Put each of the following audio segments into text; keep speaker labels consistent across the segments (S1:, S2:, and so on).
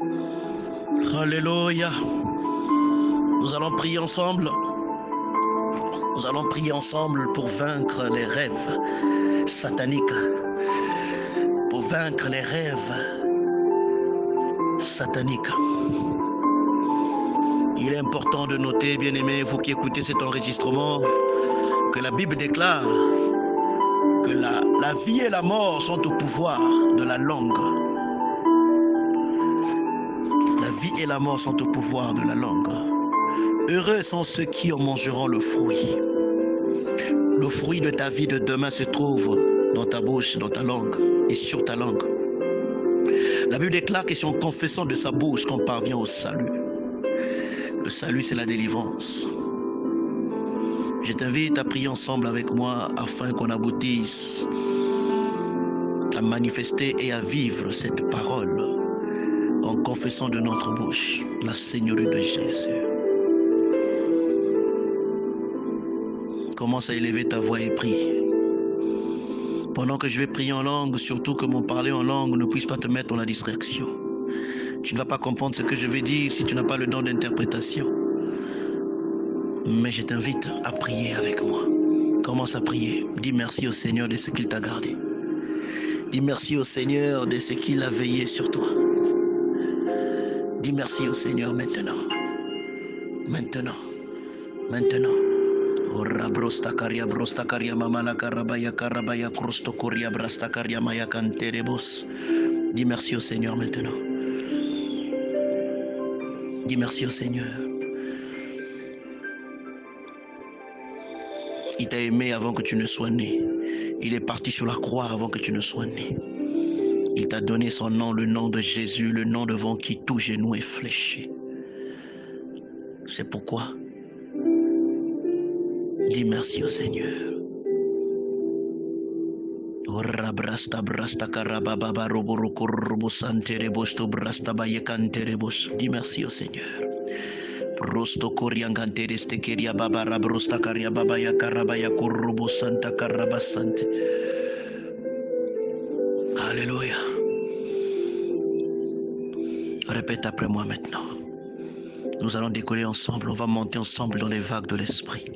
S1: Alléluia. Nous allons prier ensemble. Nous allons prier ensemble pour vaincre les rêves sataniques. Pour vaincre les rêves sataniques. Il est important de noter, bien-aimés, vous qui écoutez cet enregistrement, que la Bible déclare que la vie et la mort sont au pouvoir de la langue. La vie et la mort sont au pouvoir de la langue. Heureux sont ceux qui en mangeront le fruit. Le fruit de ta vie de demain se trouve dans ta bouche, dans ta langue et sur ta langue. La Bible déclare que c'est en confessant de sa bouche qu'on parvient au salut. Le salut, c'est la délivrance. Je t'invite à prier ensemble avec moi afin qu'on aboutisse à manifester et à vivre cette parole en confessant de notre bouche la Seigneurie de Jésus. Commence à élever ta voix et prie. Pendant que je vais prier en langue, surtout que mon parler en langue ne puisse pas te mettre dans la distraction. Tu ne vas pas comprendre ce que je vais dire si tu n'as pas le don d'interprétation. Mais je t'invite à prier avec moi. Commence à prier. Dis merci au Seigneur de ce qu'il t'a gardé. Dis merci au Seigneur de ce qu'il a veillé sur toi. Dis merci au Seigneur maintenant. Maintenant. Maintenant. Ora brostakaria brostakaria mamala karabaya karabaya krostokoria brastakaria maya kanterebos. Dis merci au Seigneur maintenant. Dis merci au Seigneur. Il t'a aimé avant que tu ne sois né. Il est parti sur la croix avant que tu ne sois né. Il t'a donné son nom, le nom de Jésus, le nom devant qui tout genou est fléchi. C'est pourquoi dis merci au Seigneur. Dis merci au Seigneur. Prosto coriangante stekeria babara brosta karia babaya karabaya kurubo santa karabasante. Alléluia. Répète après moi maintenant. Nous allons décoller ensemble, on va monter ensemble dans les vagues de l'esprit.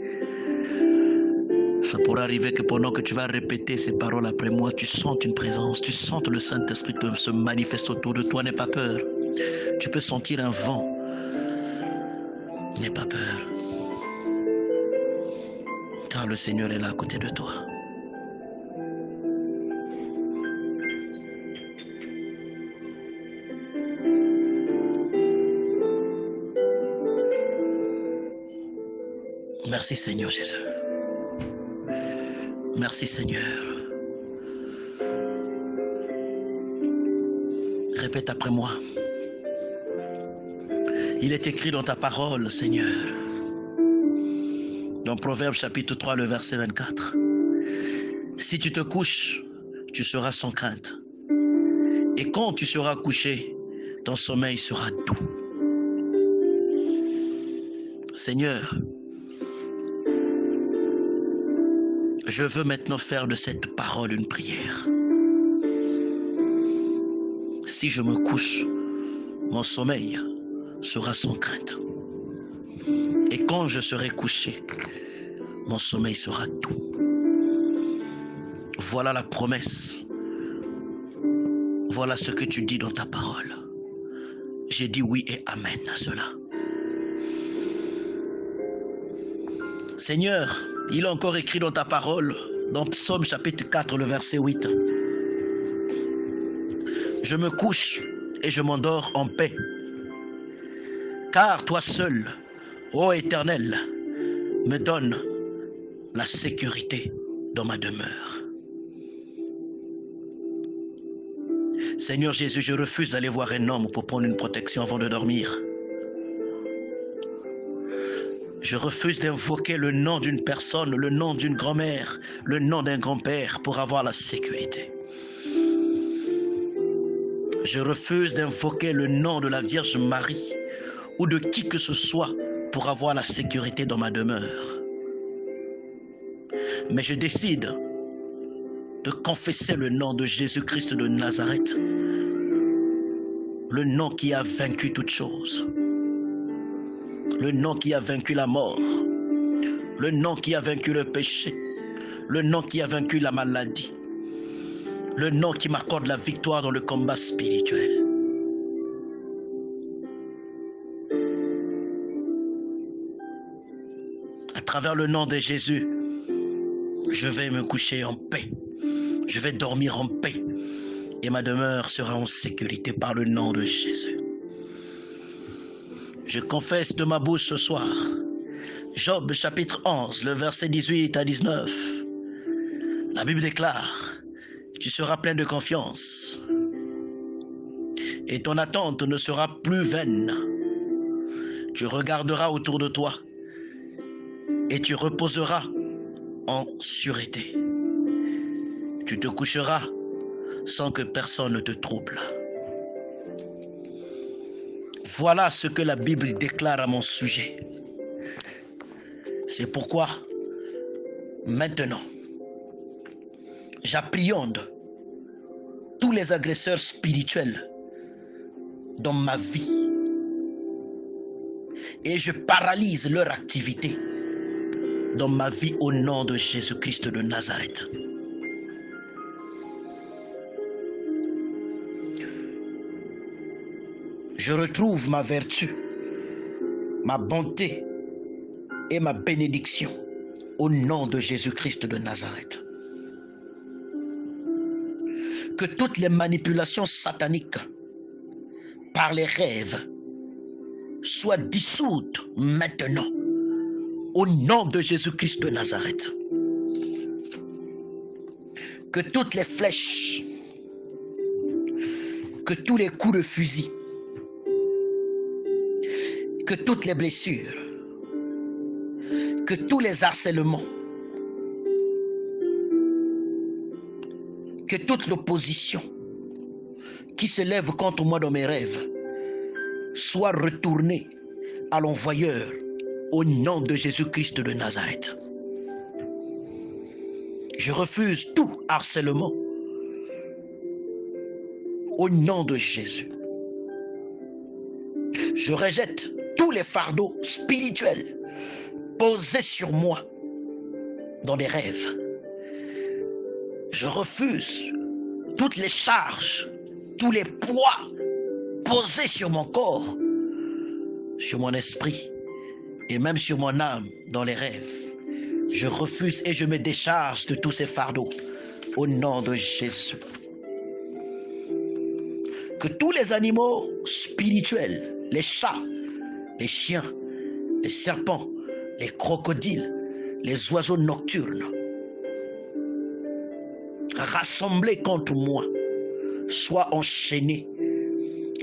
S1: Ça pourrait arriver que pendant que tu vas répéter ces paroles après moi, tu sentes une présence, tu sentes le Saint-Esprit qui se manifeste autour de toi. N'aie pas peur. Tu peux sentir un vent. N'aie pas peur. Car le Seigneur est là à côté de toi. Merci Seigneur Jésus. Merci Seigneur. Répète après moi. Il est écrit dans ta parole, Seigneur, dans Proverbes chapitre 3, le verset 24. Si tu te couches, tu seras sans crainte. Et quand tu seras couché, ton sommeil sera doux. Seigneur, je veux maintenant faire de cette parole une prière. Si je me couche, mon sommeil sera sans crainte. Et quand je serai couché, mon sommeil sera doux. Voilà la promesse. Voilà ce que tu dis dans ta parole. J'ai dit oui et amen à cela. Seigneur, il est encore écrit dans ta parole, dans Psaume chapitre 4, le verset 8. Je me couche et je m'endors en paix. Car toi seul, ô Éternel, me donne la sécurité dans ma demeure. Seigneur Jésus, je refuse d'aller voir un homme pour prendre une protection avant de dormir. Je refuse d'invoquer le nom d'une personne, le nom d'une grand-mère, le nom d'un grand-père pour avoir la sécurité. Je refuse d'invoquer le nom de la Vierge Marie ou de qui que ce soit pour avoir la sécurité dans ma demeure. Mais je décide de confesser le nom de Jésus-Christ de Nazareth, Le nom qui a vaincu toute chose. Le nom qui a vaincu la mort. Le nom qui a vaincu le péché. Le nom qui a vaincu la maladie. Le nom qui m'accorde la victoire dans le combat spirituel. À travers le nom de Jésus, je vais me coucher en paix. Je vais dormir en paix. Et ma demeure sera en sécurité par le nom de Jésus. Je confesse de ma bouche ce soir. Job chapitre 11, le verset 18 à 19. La Bible déclare: tu seras plein de confiance. Et ton attente ne sera plus vaine. Tu regarderas autour de toi. Et tu reposeras en sûreté. Tu te coucheras sans que personne ne te trouble. Voilà ce que la Bible déclare à mon sujet. C'est pourquoi, maintenant, j'appréhende tous les agresseurs spirituels dans ma vie et je paralyse leur activité dans ma vie au nom de Jésus-Christ de Nazareth. Je retrouve ma vertu, ma bonté et ma bénédiction au nom de Jésus-Christ de Nazareth. Que toutes les manipulations sataniques par les rêves soient dissoutes maintenant au nom de Jésus-Christ de Nazareth. Que toutes les flèches, que tous les coups de fusil, que toutes les blessures, que tous les harcèlements, que toute l'opposition qui se lève contre moi dans mes rêves soit retournée à l'envoyeur au nom de Jésus-Christ de Nazareth. Je refuse tout harcèlement au nom de Jésus. Je rejette tous les fardeaux spirituels posés sur moi dans les rêves. Je refuse toutes les charges, tous les poids posés sur mon corps, sur mon esprit et même sur mon âme dans les rêves. Je refuse et je me décharge de tous ces fardeaux au nom de Jésus. Que tous les animaux spirituels, les chats, les chiens, les serpents, les crocodiles, les oiseaux nocturnes, rassemblés contre moi, soient enchaînés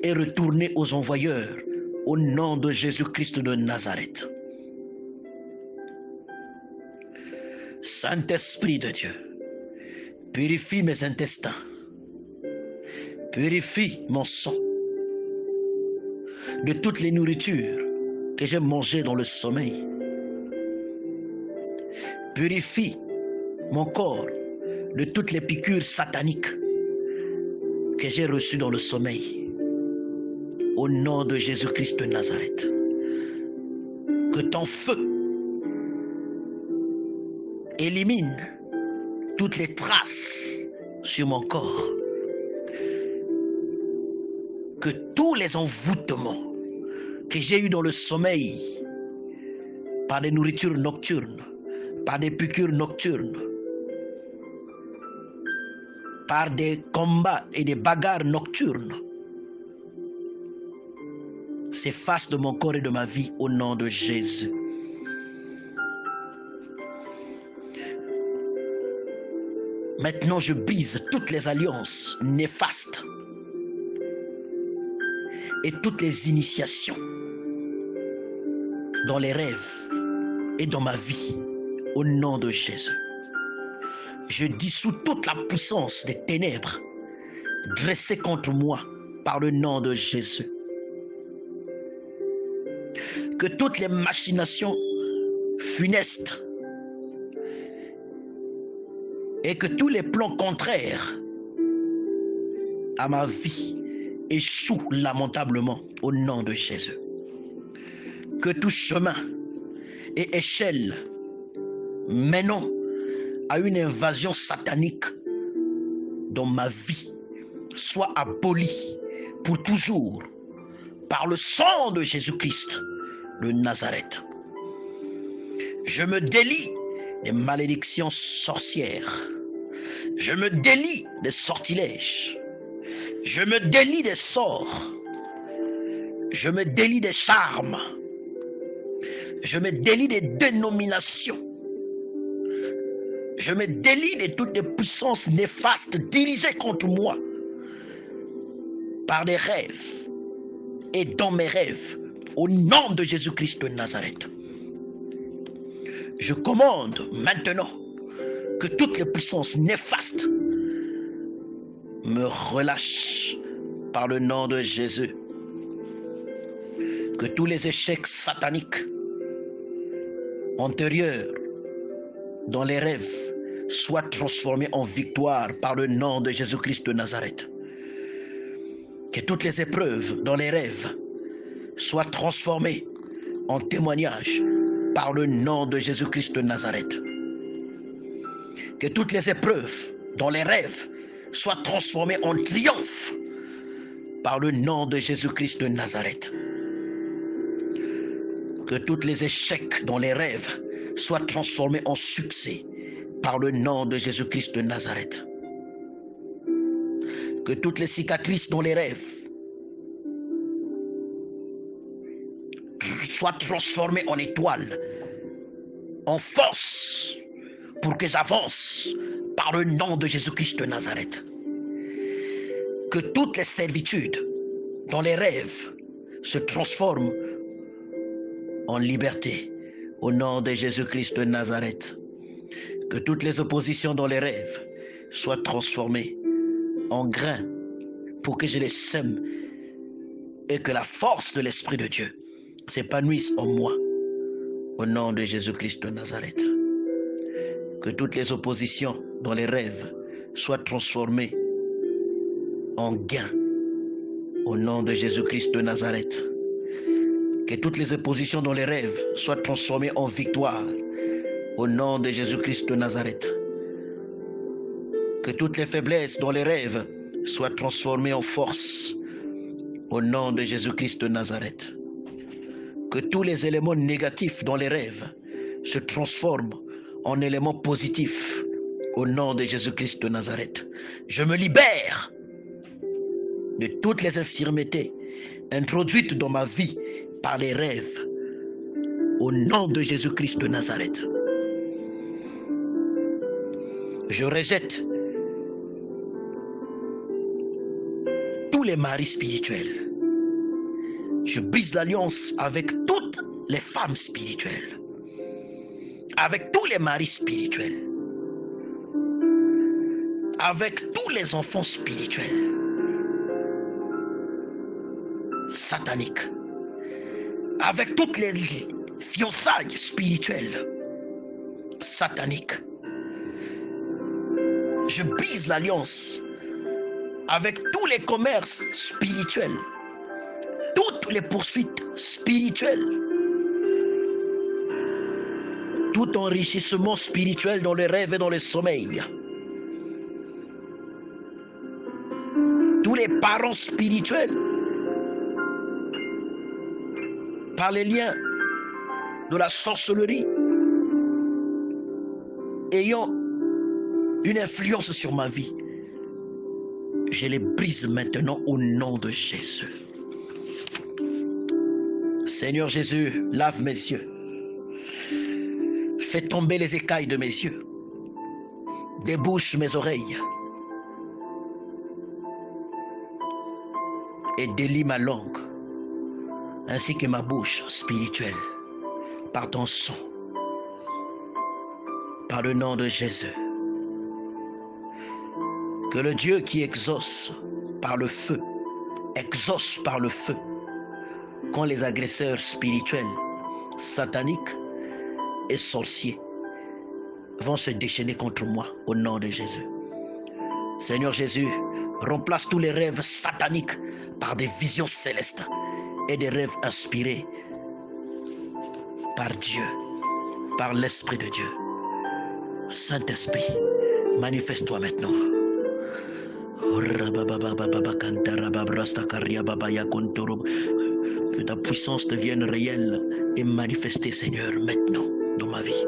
S1: et retournés aux envoyeurs au nom de Jésus-Christ de Nazareth. Saint-Esprit de Dieu, purifie mes intestins, purifie mon sang de toutes les nourritures que j'ai mangées dans le sommeil. Purifie mon corps de toutes les piqûres sataniques que j'ai reçues dans le sommeil. Au nom de Jésus-Christ de Nazareth. Que ton feu élimine toutes les traces sur mon corps. Que tous les envoûtements que j'ai eus dans le sommeil, par des nourritures nocturnes, par des piqûres nocturnes, par des combats et des bagarres nocturnes, s'efface de mon corps et de ma vie au nom de Jésus. Maintenant, je brise toutes les alliances néfastes et toutes les initiations dans les rêves et dans ma vie au nom de Jésus. Je dissous toute la puissance des ténèbres dressée contre moi par le nom de Jésus. Que toutes les machinations funestes et que tous les plans contraires à ma vie échoue lamentablement au nom de Jésus. Que tout chemin et échelle menant à une invasion satanique dans ma vie soit aboli pour toujours par le sang de Jésus-Christ de Nazareth. Je me délie des malédictions sorcières. Je me délie des sortilèges. Je me délie des sorts. Je me délie des charmes. Je me délie des dénominations. Je me délie de toutes les puissances néfastes dirigées contre moi par des rêves et dans mes rêves, au nom de Jésus-Christ de Nazareth. Je commande maintenant que toutes les puissances néfastes me relâchent par le nom de Jésus. Que tous les échecs sataniques antérieurs dans les rêves soient transformés en victoire par le nom de Jésus-Christ de Nazareth. Que toutes les épreuves dans les rêves soient transformées en témoignages par le nom de Jésus-Christ de Nazareth. Que toutes les épreuves dans les rêves soient transformées en triomphe par le nom de Jésus-Christ de Nazareth. Que tous les échecs dans les rêves soient transformés en succès par le nom de Jésus-Christ de Nazareth. Que toutes les cicatrices dans les rêves soient transformées en étoiles, en force, pour que j'avance par le nom de Jésus-Christ de Nazareth. Que toutes les servitudes dans les rêves se transforment en liberté au nom de Jésus-Christ de Nazareth. Que toutes les oppositions dans les rêves soient transformées en grains pour que je les sème et que la force de l'Esprit de Dieu s'épanouisse en moi au nom de Jésus-Christ de Nazareth. Que toutes les oppositions dans les rêves soient transformées en gains au nom de Jésus-Christ de Nazareth. Que toutes les oppositions dans les rêves soient transformées en victoire au nom de Jésus-Christ de Nazareth. Que toutes les faiblesses dans les rêves soient transformées en force au nom de Jésus-Christ de Nazareth. Que tous les éléments négatifs dans les rêves se transforment en éléments positifs au nom de Jésus-Christ de Nazareth. Je me libère de toutes les infirmités introduites dans ma vie par les rêves au nom de Jésus-Christ de Nazareth. Je rejette tous les maris spirituels. Je brise l'alliance avec toutes les femmes spirituelles, avec tous les maris spirituels, avec tous les enfants spirituels, sataniques, avec toutes les fiançailles spirituelles, sataniques. Je brise l'alliance avec tous les commerces spirituels, toutes les poursuites spirituelles, tout enrichissement spirituel dans les rêves et dans le sommeil, tous les parents spirituels, par les liens de la sorcellerie, ayant une influence sur ma vie, je les brise maintenant au nom de Jésus. Seigneur Jésus, lave mes yeux. Fais tomber les écailles de mes yeux. Débouche mes oreilles. Et délie ma langue, ainsi que ma bouche spirituelle, par ton sang, par le nom de Jésus. Que le Dieu qui exauce par le feu, exauce par le feu, quand les agresseurs spirituels, sataniques et sorciers vont se déchaîner contre moi au nom de Jésus. Seigneur Jésus, remplace tous les rêves sataniques par des visions célestes et des rêves inspirés par Dieu, par l'Esprit de Dieu. Saint-Esprit, manifeste-toi maintenant. Que ta puissance devienne réelle et manifestée, Seigneur, maintenant dans ma vie.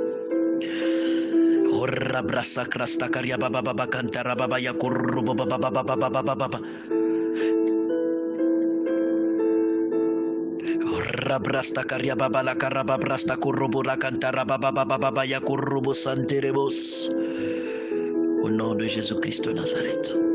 S1: Au nom de Jésus-Christ de Nazareth.